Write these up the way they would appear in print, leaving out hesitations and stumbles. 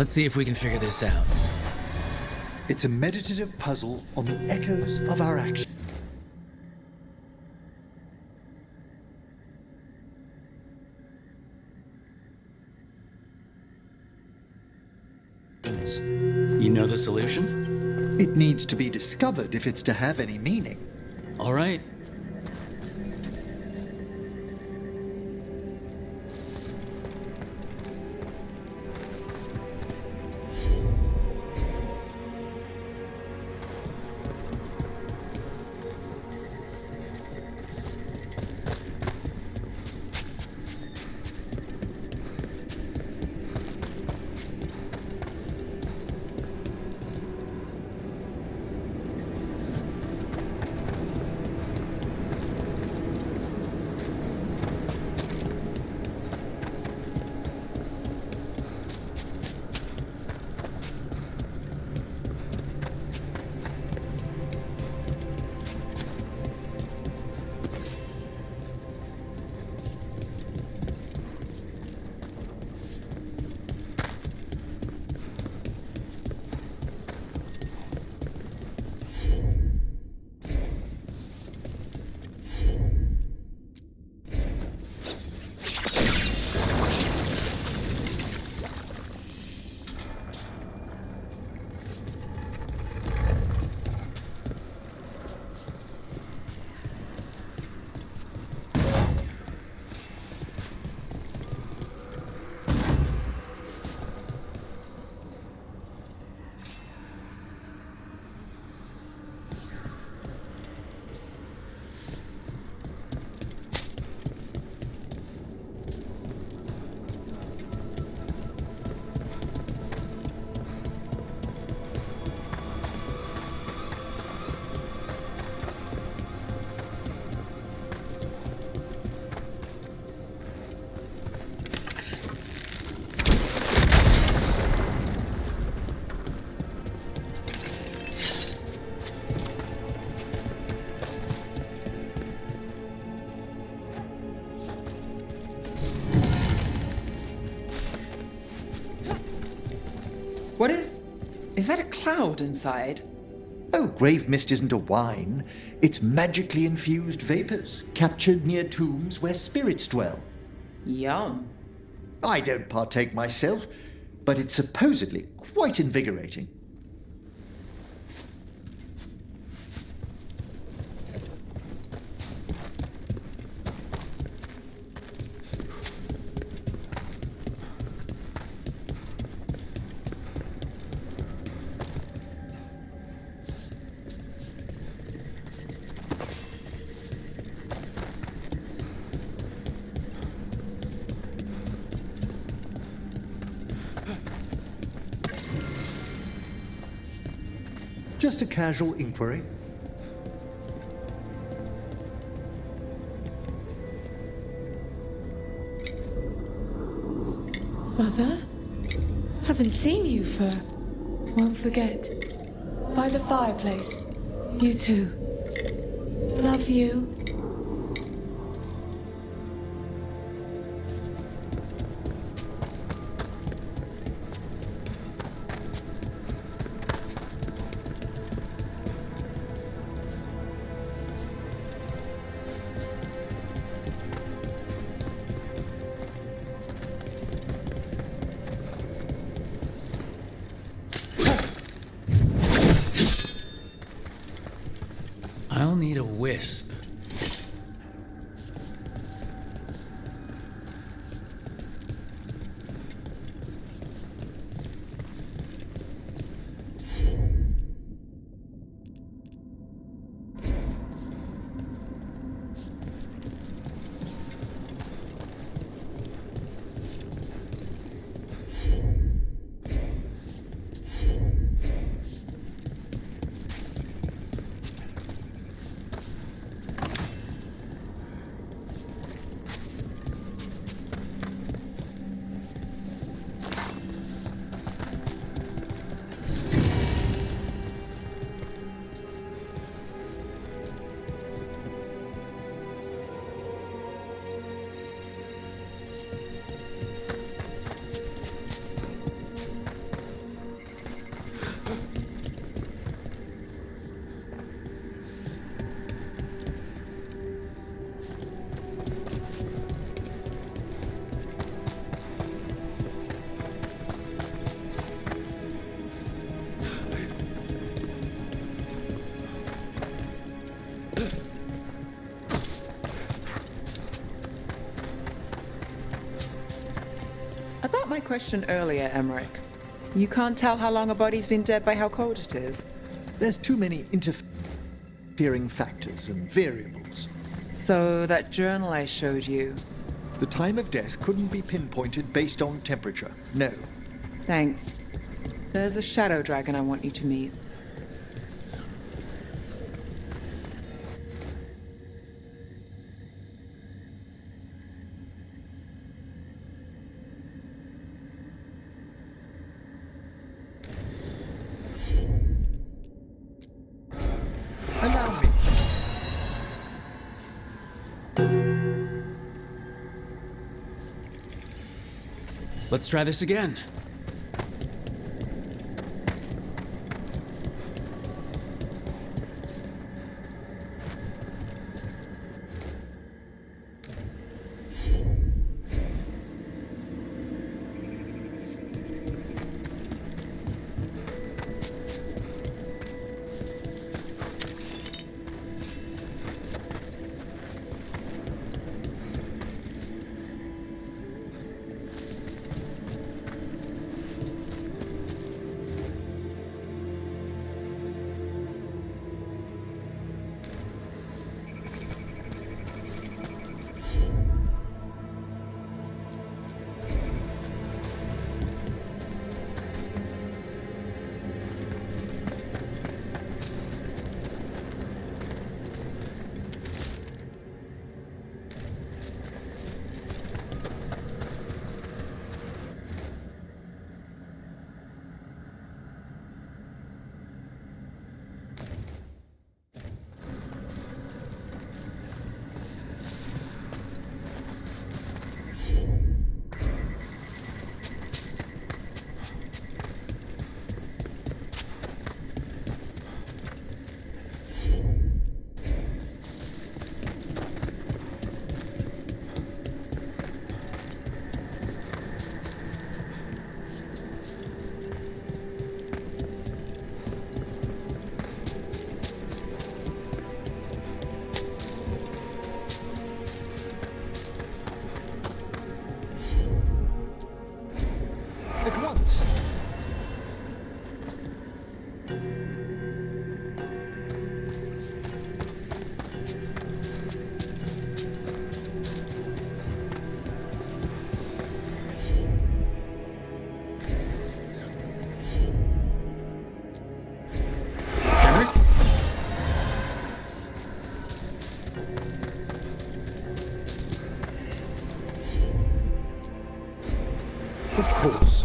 Let's see if we can figure this out. It's a meditative puzzle on the echoes of our actions. You know the solution? It needs to be discovered if it's to have any meaning. All right. What is that a cloud inside? Oh, grave mist isn't a wine. It's magically infused vapors, captured near tombs where spirits dwell. Yum. I don't partake myself, but it's supposedly quite invigorating. Just a casual inquiry. Mother? Haven't seen you for... Won't forget. By the fireplace. You too. Love you. I'll need a wisp. About my question earlier, Emmerich. You can't tell how long a body's been dead by how cold it is. There's too many interfering factors and variables. So that journal I showed you. The time of death couldn't be pinpointed based on temperature. No. Thanks. There's a shadow dragon I want you to meet. Allow me. Let's try this again. At once. Emmerich? Of course.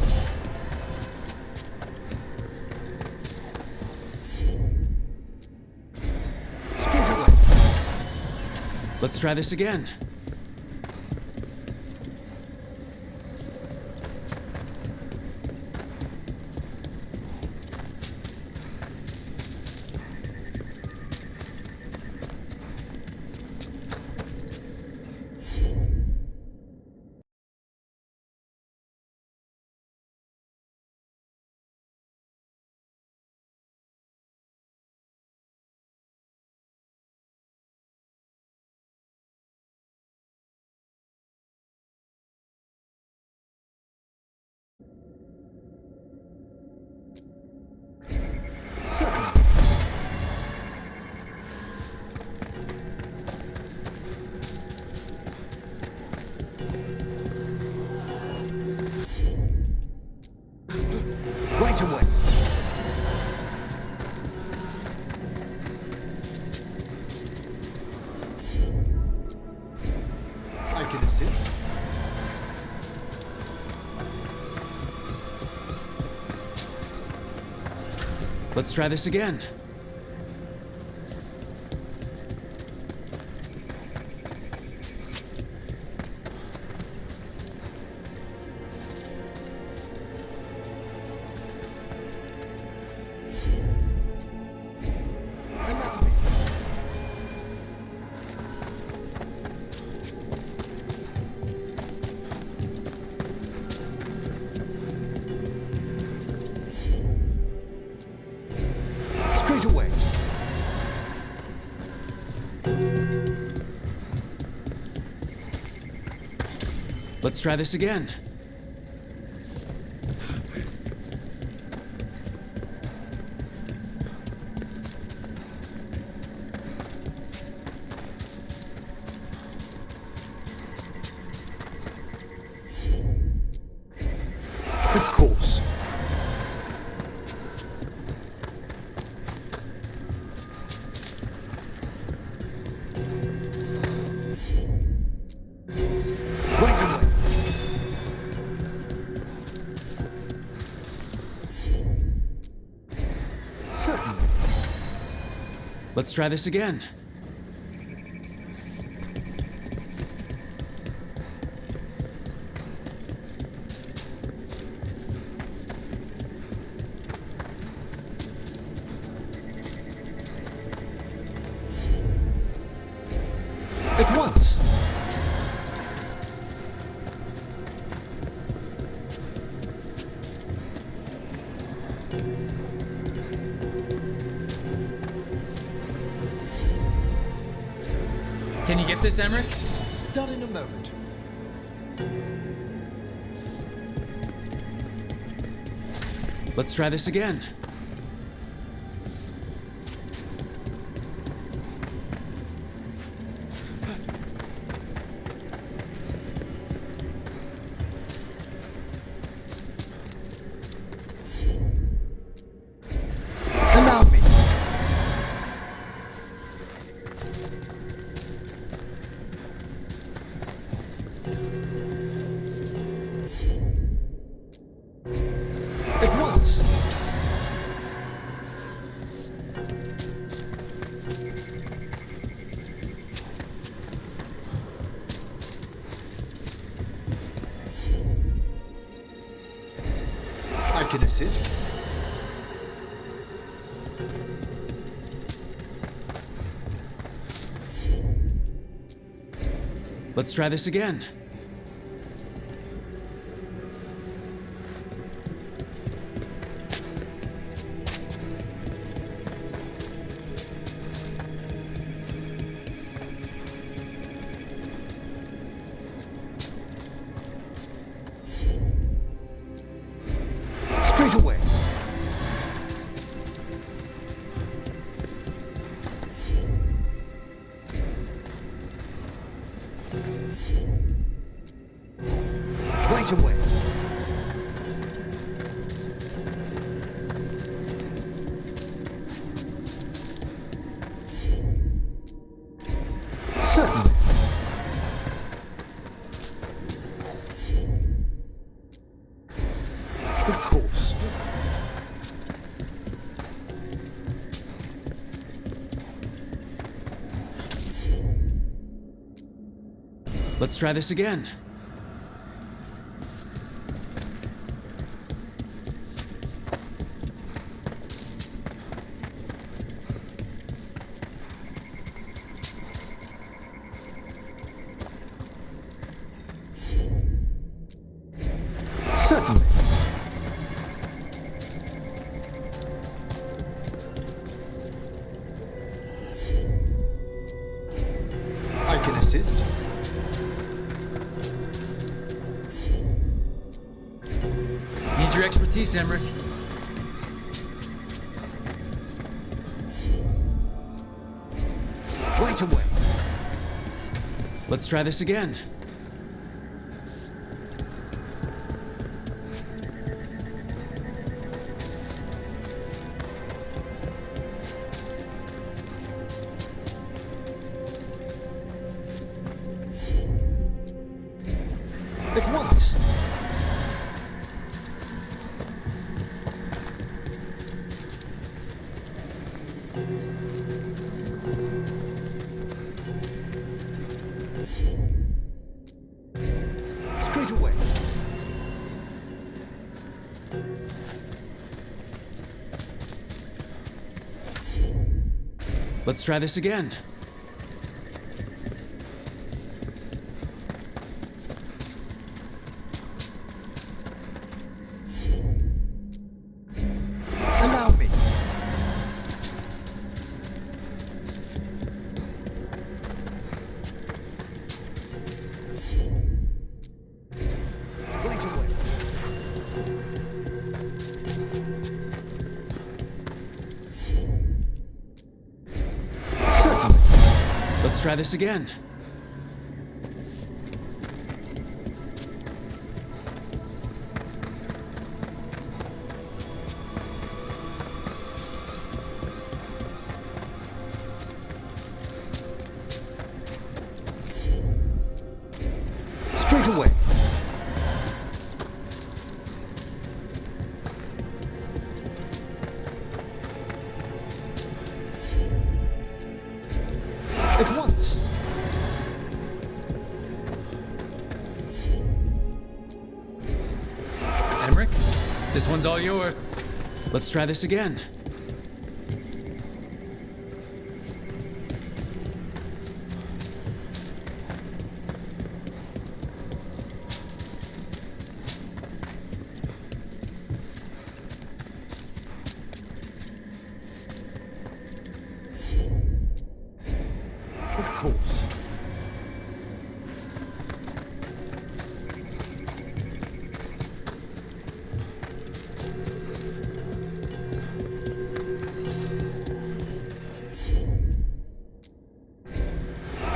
Straight away. Let's try this again. Certainly. Right away. I can assist. Let's try this again. Allow me. Straight Let's try this again. Of course. Right away. Certainly. Let's try this again. At once. Can you get this, Emmerich? Done in a moment. Let's try this again. Allow me. At once. I can assist. Let's try this again. Straight away. Right away. Certainly. Of course. Let's try this again. Certainly. I can assist. Need your expertise, Emmerich. Right away. Let's try this again. At once. Straight away. Let's try this again. Allow me. Let's try this again. Straight away. At once. Emmerich, this one's all yours. Let's try this again. Of course.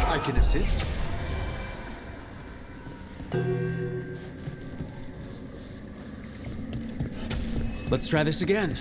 I can assist. Let's try this again.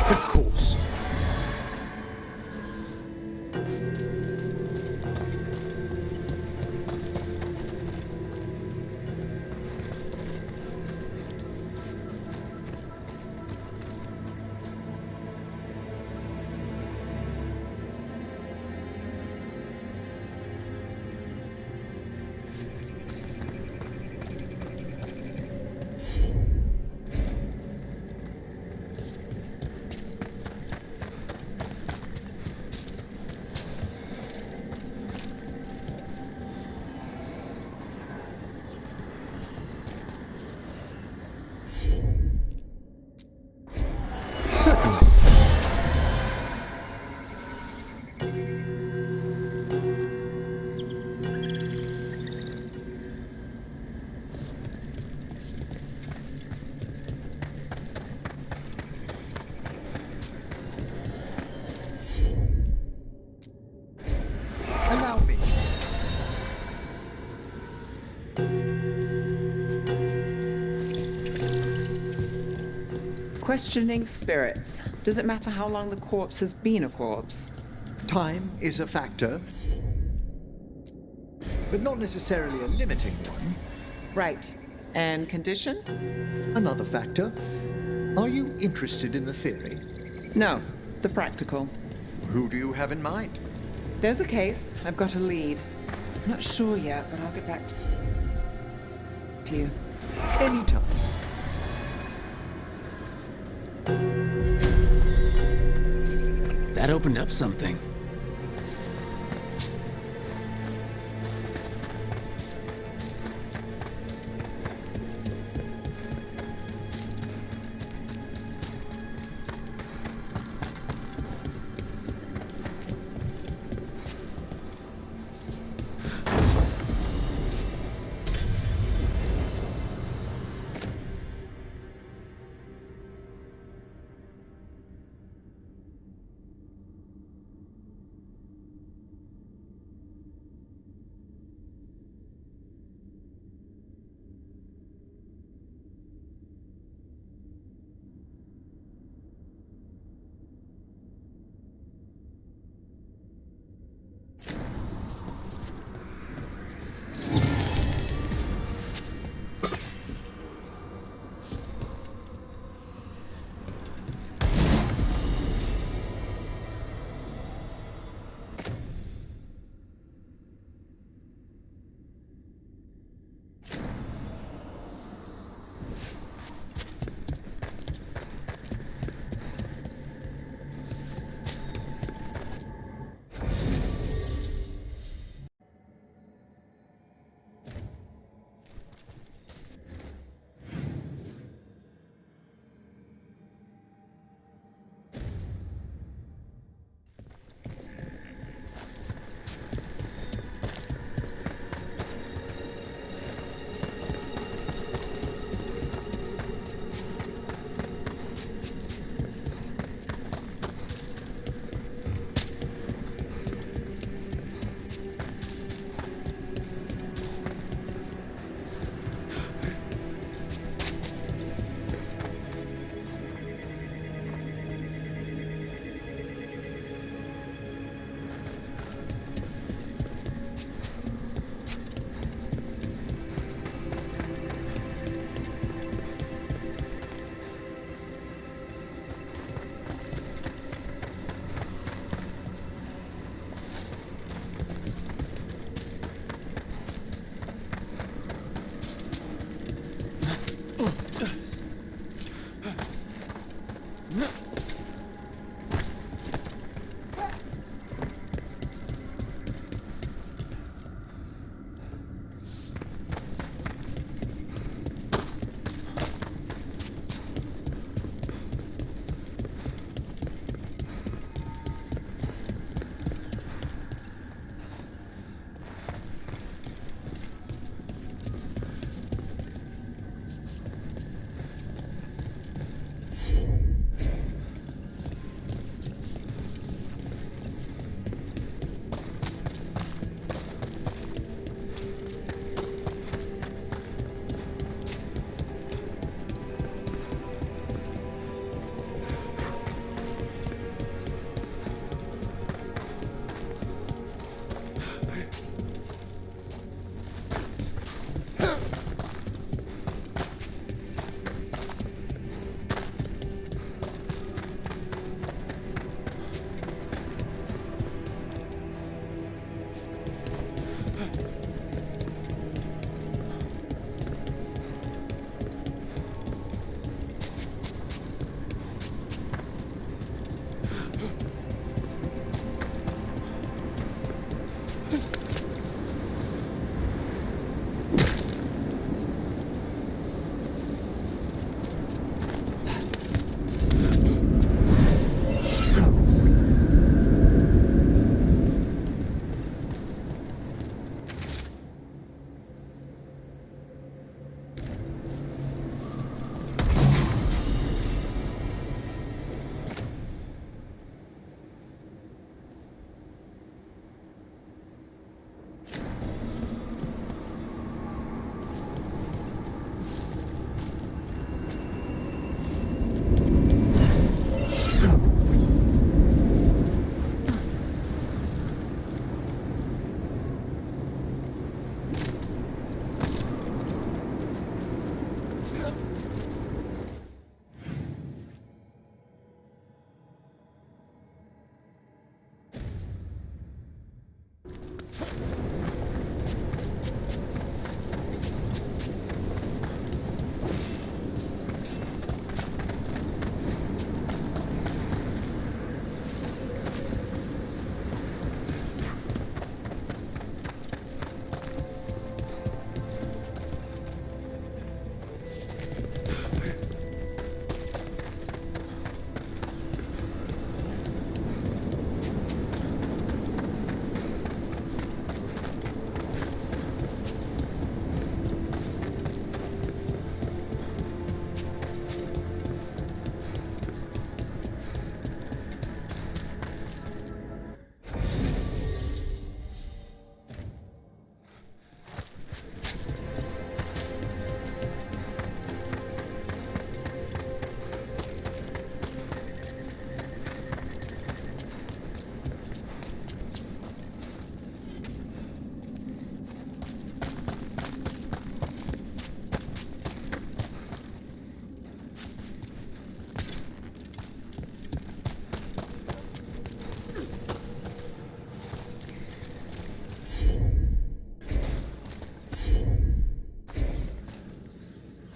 Of course. Certainly. Allow me. Questioning spirits. Does it matter how long the corpse has been a corpse? Time is a factor, but not necessarily a limiting one. Right. And condition? Another factor. Are you interested in the theory? No. The practical. Who do you have in mind? There's a case. I've got a lead. I'm not sure yet, but I'll get back to you. Anytime. That opened up something.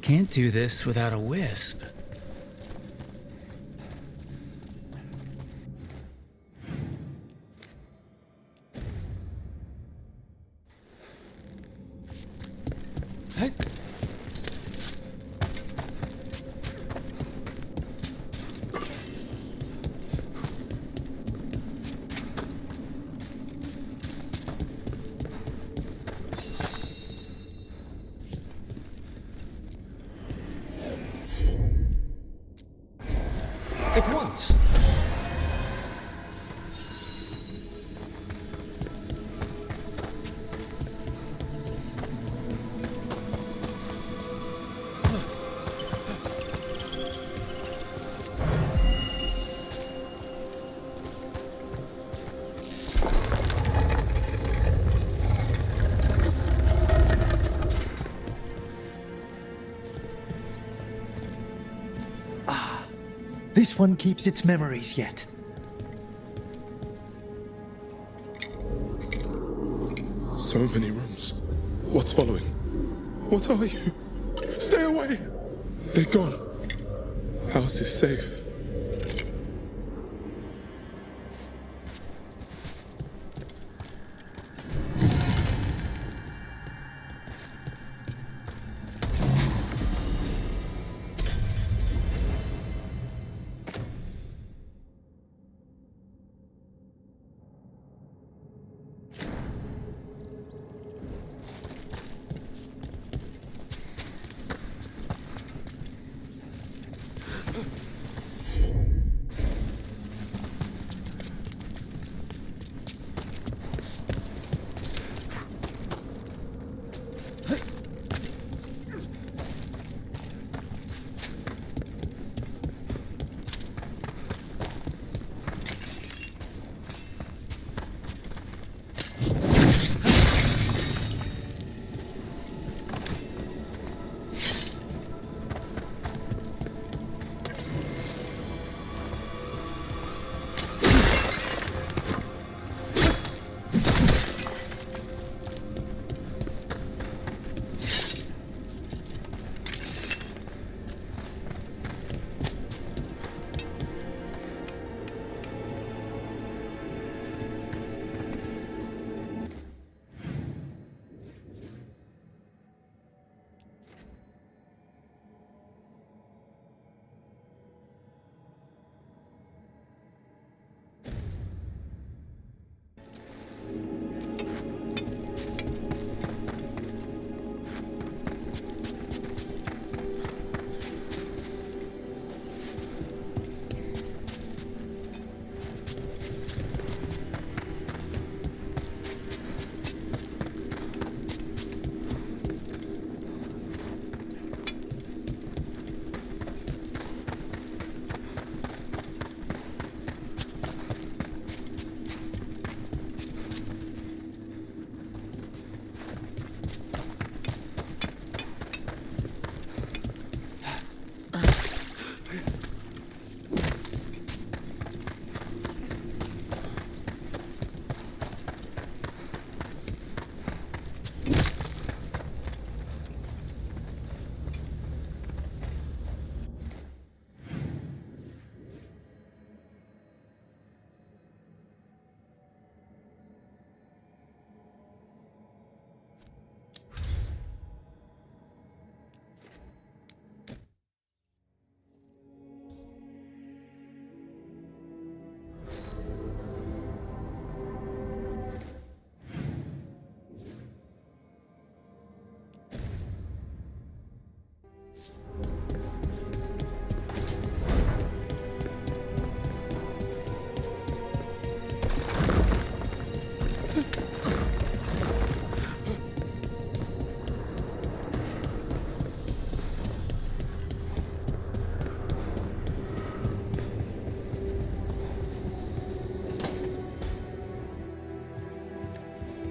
Can't do this without a wisp. Hey. At once. This one keeps its memories yet. So many rooms. What's following? What are you? Stay away! They're gone. House is safe.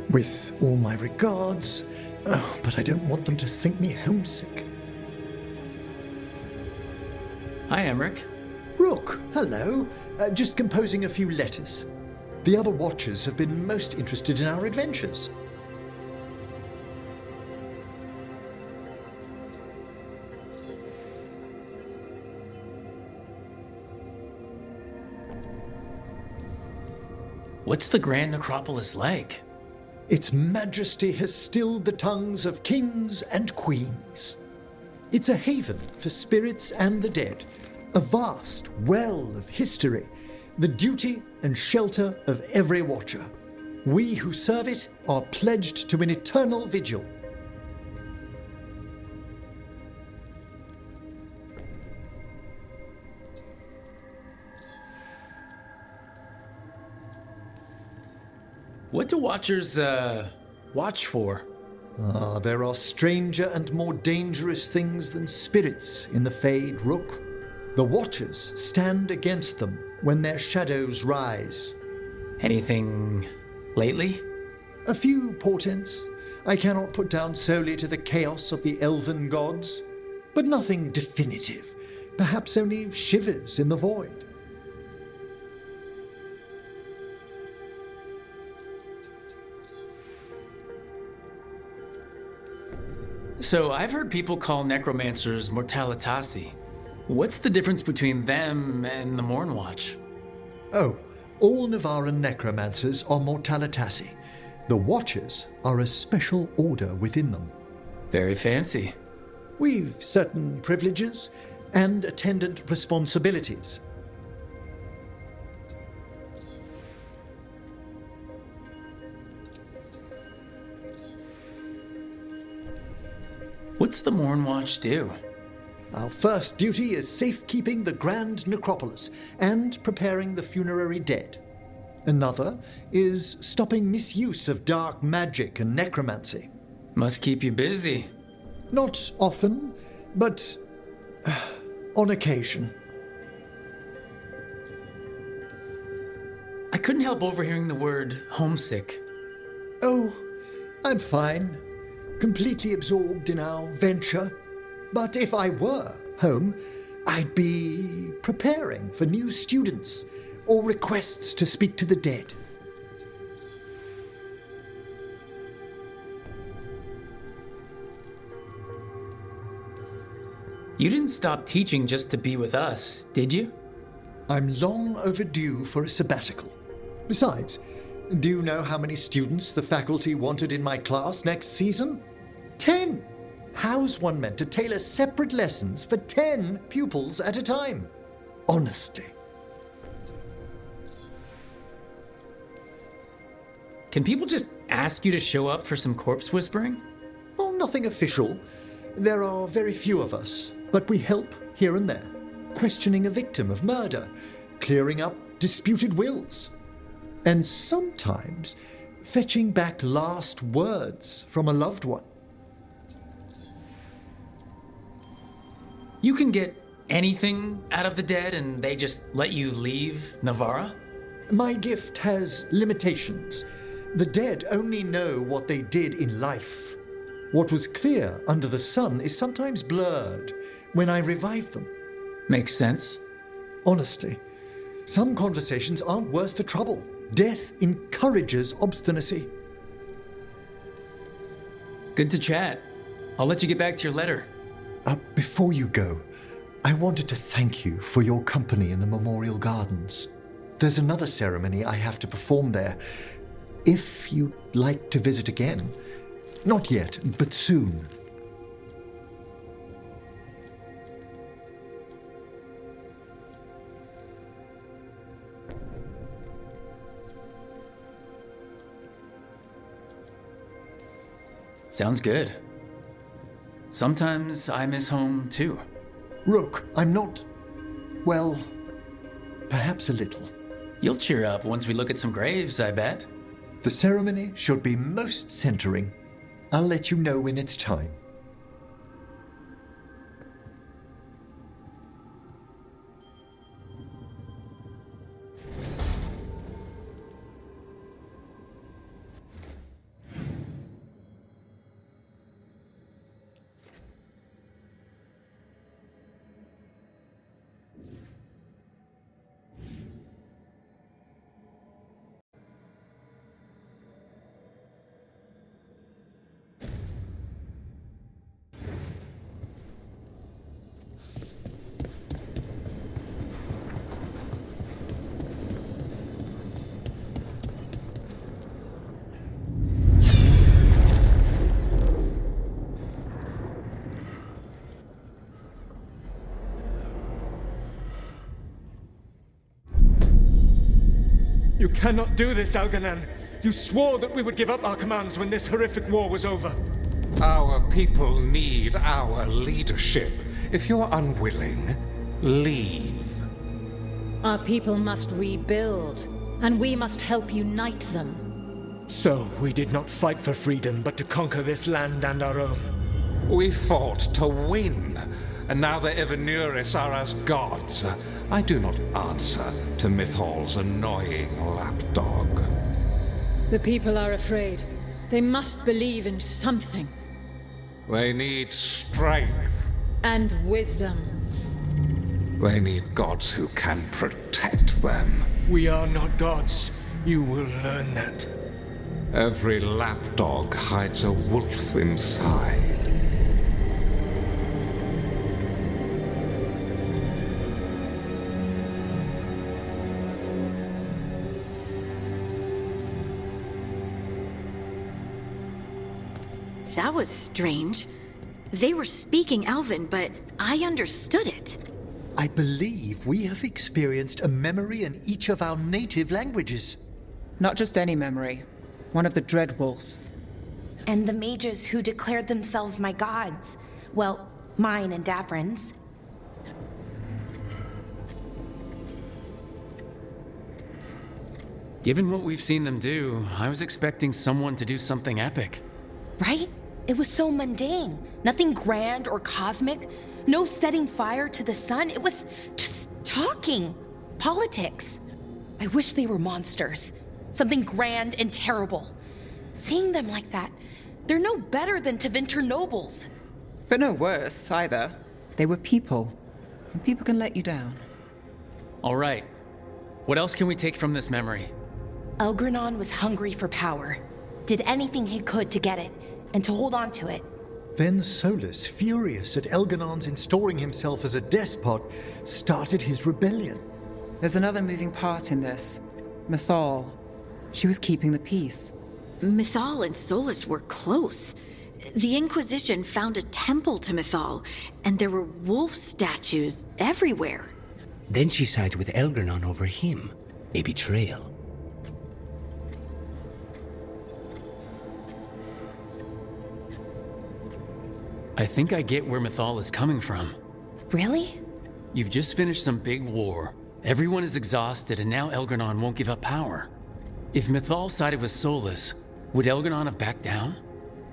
With all my regards, but I don't want them to think me homesick. Hi, Emmerich. Rook, hello. Just composing a few letters. The other Watchers have been most interested in our adventures. What's the Grand Necropolis like? Its majesty has stilled the tongues of kings and queens. It's a haven for spirits and the dead, a vast well of history, the duty and shelter of every Watcher. We who serve it are pledged to an eternal vigil. What do Watchers, watch for? There are stranger and more dangerous things than spirits in the Fade, Rook. The Watchers stand against them when their shadows rise. Anything lately? A few portents I cannot put down solely to the chaos of the elven gods, but nothing definitive. Perhaps only shivers in the void. So I've heard people call necromancers mortalitasi. What's the difference between them and the Mornwatch? Oh, all Navaran necromancers are mortalitasi. The Watchers are a special order within them. Very fancy. We've certain privileges and attendant responsibilities. What's the Mornwatch do? Our first duty is safekeeping the Grand Necropolis and preparing the funerary dead. Another is stopping misuse of dark magic and necromancy. Must keep you busy. Not often, but on occasion. I couldn't help overhearing the word homesick. Oh, I'm fine. Completely absorbed in our venture. But if I were home, I'd be preparing for new students or requests to speak to the dead. You didn't stop teaching just to be with us, did you? I'm long overdue for a sabbatical. Besides, do you know how many students the faculty wanted in my class next season? 10! How's one meant to tailor separate lessons for 10 pupils at a time? Honestly. Can people just ask you to show up for some corpse whispering? Oh, nothing official. There are very few of us, but we help here and there. Questioning a victim of murder, clearing up disputed wills, and sometimes fetching back last words from a loved one. You can get anything out of the dead and they just let you leave Navara? My gift has limitations. The dead only know what they did in life. What was clear under the sun is sometimes blurred when I revive them. Makes sense. Honestly, some conversations aren't worth the trouble. Death encourages obstinacy. Good to chat. I'll let you get back to your letter. Before you go, I wanted to thank you for your company in the Memorial Gardens. There's another ceremony I have to perform there. If you'd like to visit again. Not yet, but soon. Sounds good. Sometimes I miss home too. Rook, I'm not... well, perhaps a little. You'll cheer up once we look at some graves, I bet. The ceremony should be most centering. I'll let you know when it's time. You cannot do this, Elganan. You swore that we would give up our commands when this horrific war was over. Our people need our leadership. If you're unwilling, leave. Our people must rebuild, and we must help unite them. So, we did not fight for freedom, but to conquer this land and our own. We fought to win, and now the Evanuris are as gods. I do not answer to Mythal's annoying lapdog. The people are afraid. They must believe in something. They need strength. And wisdom. They need gods who can protect them. We are not gods. You will learn that. Every lapdog hides a wolf inside. That was strange. They were speaking Elven, but I understood it. I believe we have experienced a memory in each of our native languages. Not just any memory. One of the Dread Wolves. And the mages who declared themselves my gods. Well, mine and Davrin's. Given what we've seen them do, I was expecting someone to do something epic. Right? It was so mundane. Nothing grand or cosmic. No setting fire to the sun. It was just talking. Politics. I wish they were monsters. Something grand and terrible. Seeing them like that, they're no better than Tevinter nobles. But no worse, either. They were people. And people can let you down. All right. What else can we take from this memory? Elgranon was hungry for power. Did anything he could to get it, and to hold on to it. Then Solas, furious at Elganon's installing himself as a despot, started his rebellion. There's another moving part in this. Mythal. She was keeping the peace. Mythal and Solas were close. The Inquisition found a temple to Mythal, and there were wolf statues everywhere. Then she sides with Elgranon over him. A betrayal. I think I get where Mythal is coming from. Really? You've just finished some big war. Everyone is exhausted, and now Elgranon won't give up power. If Mythal sided with Solas, would Elgranon have backed down?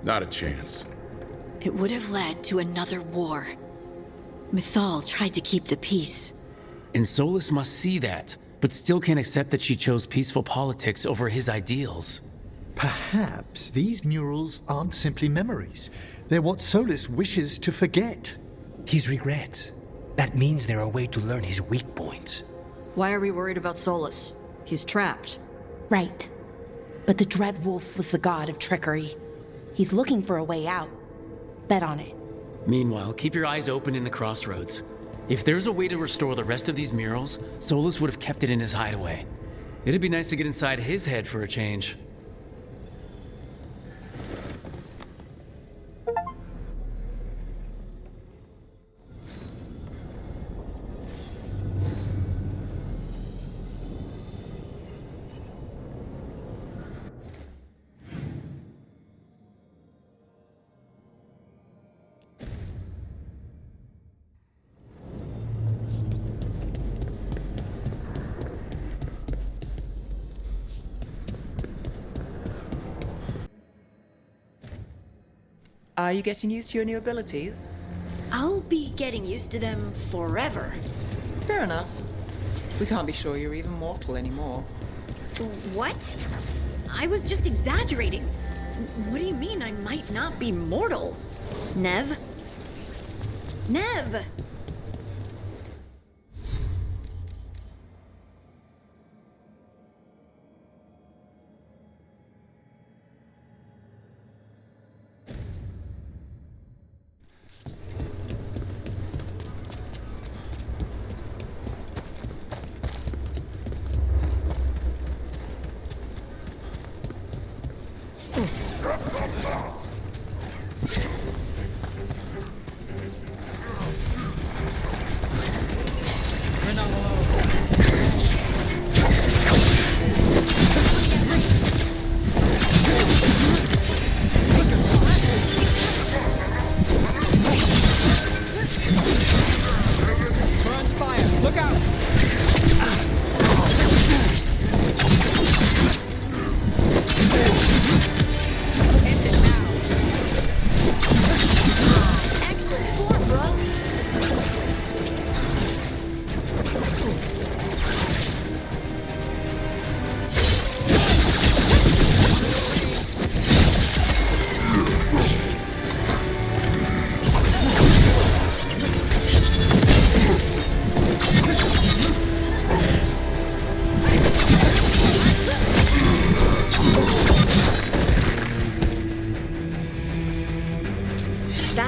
Not a chance. It would have led to another war. Mythal tried to keep the peace. And Solas must see that, but still can't accept that she chose peaceful politics over his ideals. Perhaps these murals aren't simply memories. They're what Solas wishes to forget. His regrets. That means they're a way to learn his weak points. Why are we worried about Solas? He's trapped. Right. But the Dread Wolf was the god of trickery. He's looking for a way out. Bet on it. Meanwhile, keep your eyes open in the crossroads. If there's a way to restore the rest of these murals, Solas would have kept it in his hideaway. It'd be nice to get inside his head for a change. Are you getting used to your new abilities? I'll be getting used to them forever. Fair enough. We can't be sure you're even mortal anymore. What? I was just exaggerating. What do you mean I might not be mortal? Nev? Nev!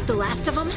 that the last of them?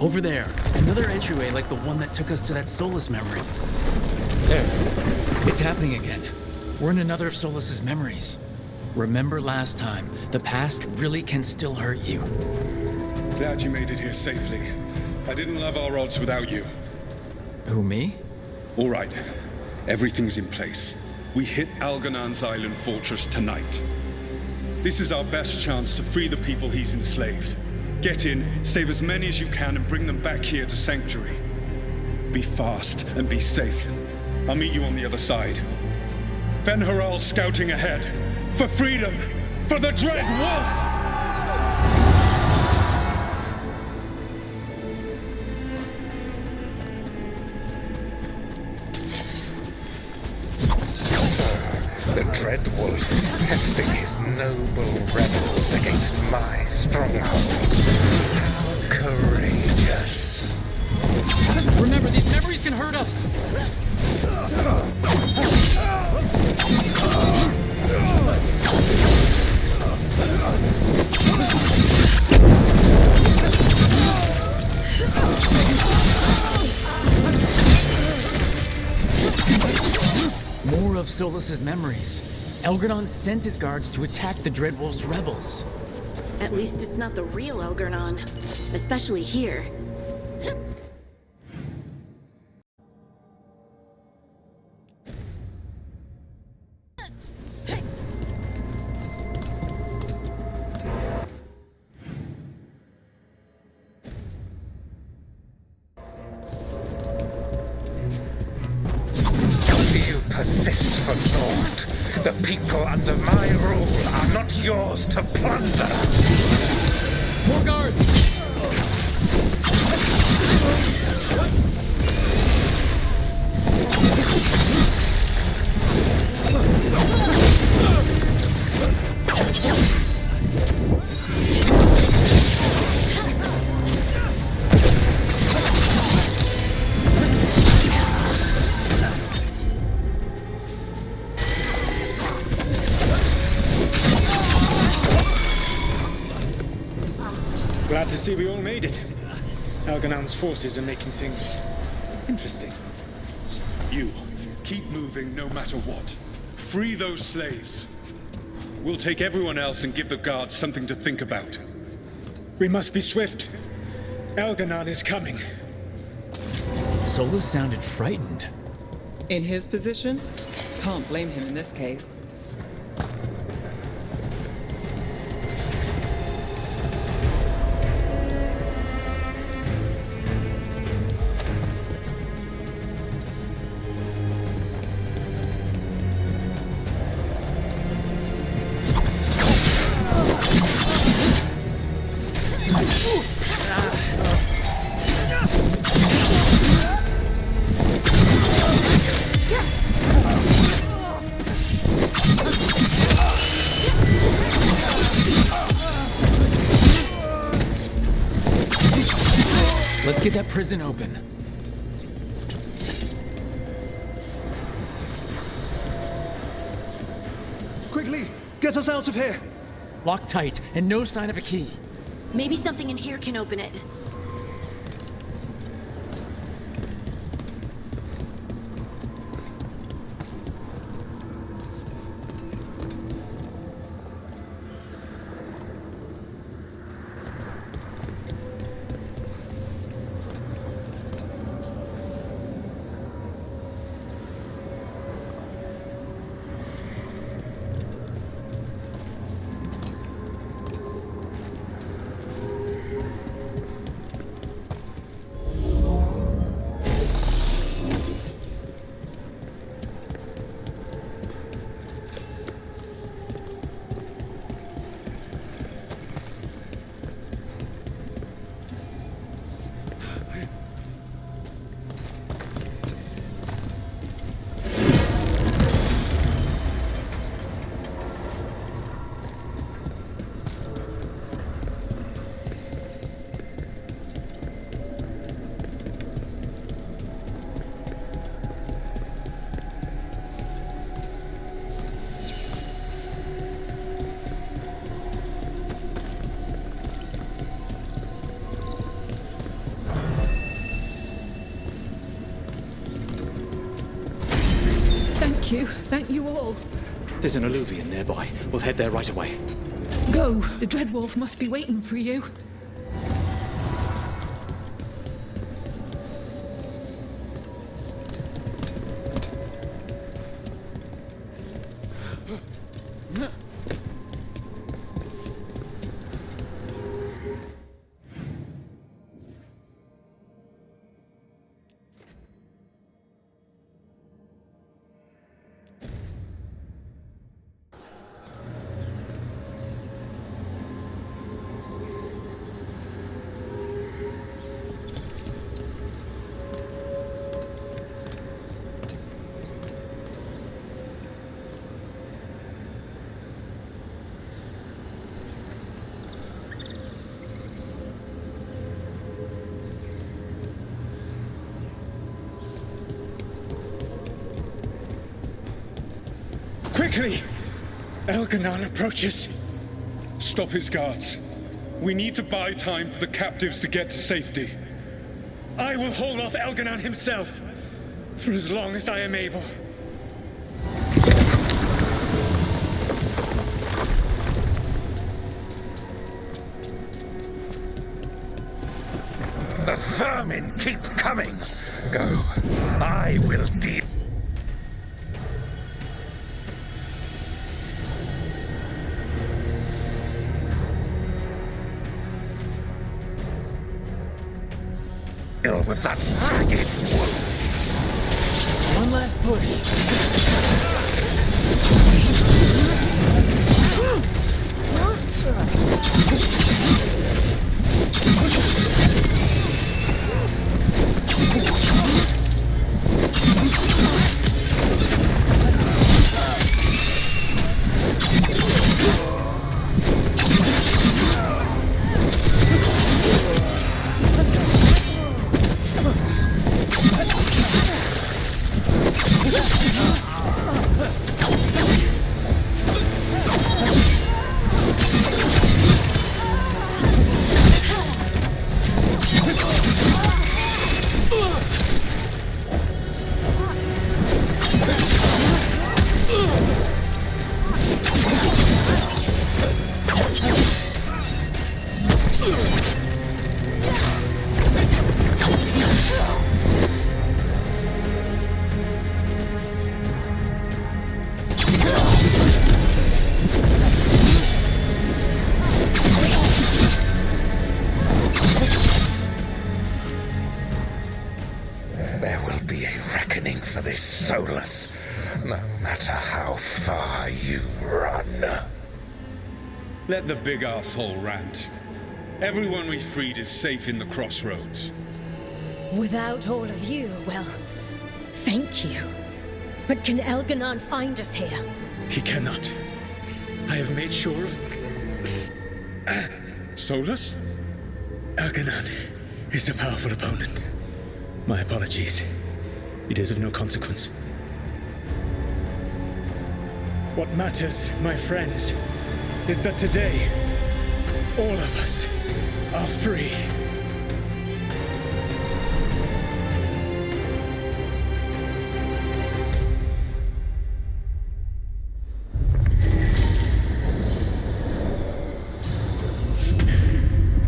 Over there, another entryway like the one that took us to that Solas memory. There, it's happening again. We're in another of Solas's memories. Remember last time, the past really can still hurt you. Glad you made it here safely. I didn't love our odds without you. Who, me? All right, everything's in place. We hit Algernon's island fortress tonight. This is our best chance to free the people he's enslaved. Get in, save as many as you can, and bring them back here to Sanctuary. Be fast and be safe. I'll meet you on the other side. Fen-Haral's scouting ahead. For freedom! For the Dread Wolf! The Dread Wolf is testing his noble rebels against my stronghold. How courageous. Remember, these memories can hurt us! More of Solas's memories. Elgernon sent his guards to attack the Dreadwolf's rebels. At least it's not the real Elgernon, especially here. The people under my rule are not yours to plunder. More guards! Glad to see we all made it. Alganan's forces are making things interesting. You, keep moving no matter what. Free those slaves. We'll take everyone else and give the guards something to think about. We must be swift. Alganan is coming. Solas sounded frightened. In his position, can't blame him in this case. Let's get that prison open. Quickly, get us out of here! Lock tight, and no sign of a key. Maybe something in here can open it. Thank you all. There's an alluvion nearby. We'll head there right away. Go. The Dreadwolf must be waiting for you. Quickly! Alganan approaches. Stop his guards. We need to buy time for the captives to get to safety. I will hold off Alganan himself, for as long as I am able. The vermin keep coming. Go. I will deal. With that ragged wolf. One last push. There will be a reckoning for this Solas, no matter how far you run. Let the big asshole rant. Everyone we freed is safe in the crossroads. Without all of you, well, thank you. But can Elganon find us here? He cannot. I have made sure of... Solas? Elganon is a powerful opponent. My apologies. It is of no consequence. What matters, my friends, is that today, all of us are free.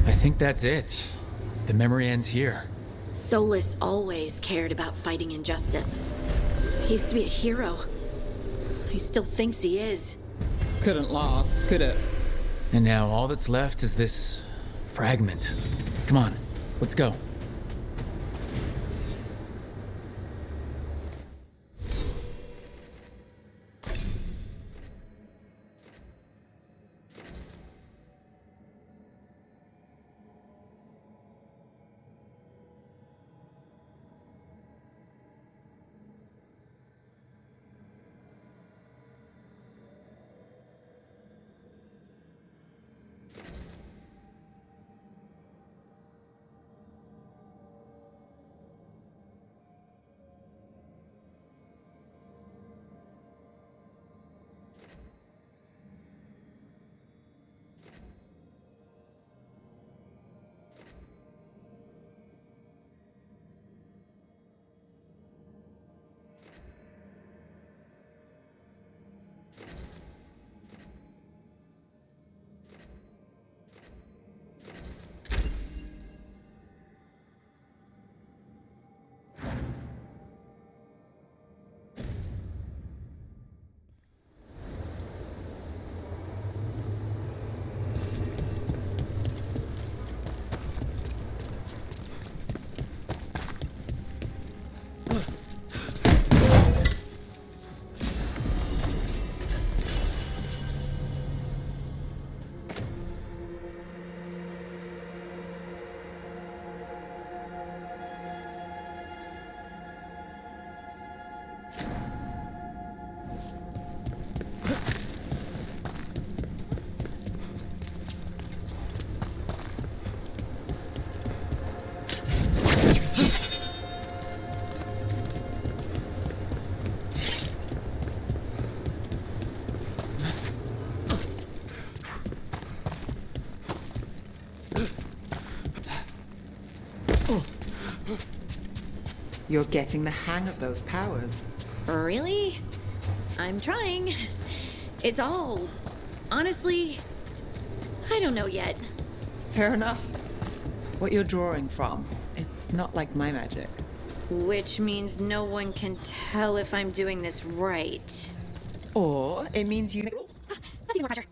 I think that's it. The memory ends here. Solas always cared about fighting injustice. He used to be a hero. He still thinks he is. Couldn't last, could it? And now all that's left is this fragment. Come on, let's go. You're getting the hang of those powers. Really? I'm trying. It's all... honestly... I don't know yet. Fair enough. What you're drawing from, it's not like my magic. Which means no one can tell if I'm doing this right. Or it means you make rules. That's even more pressure.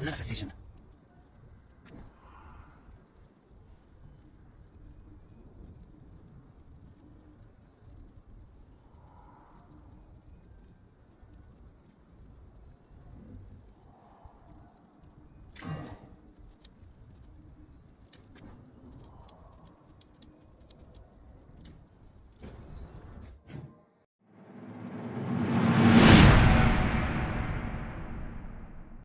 Manifestation.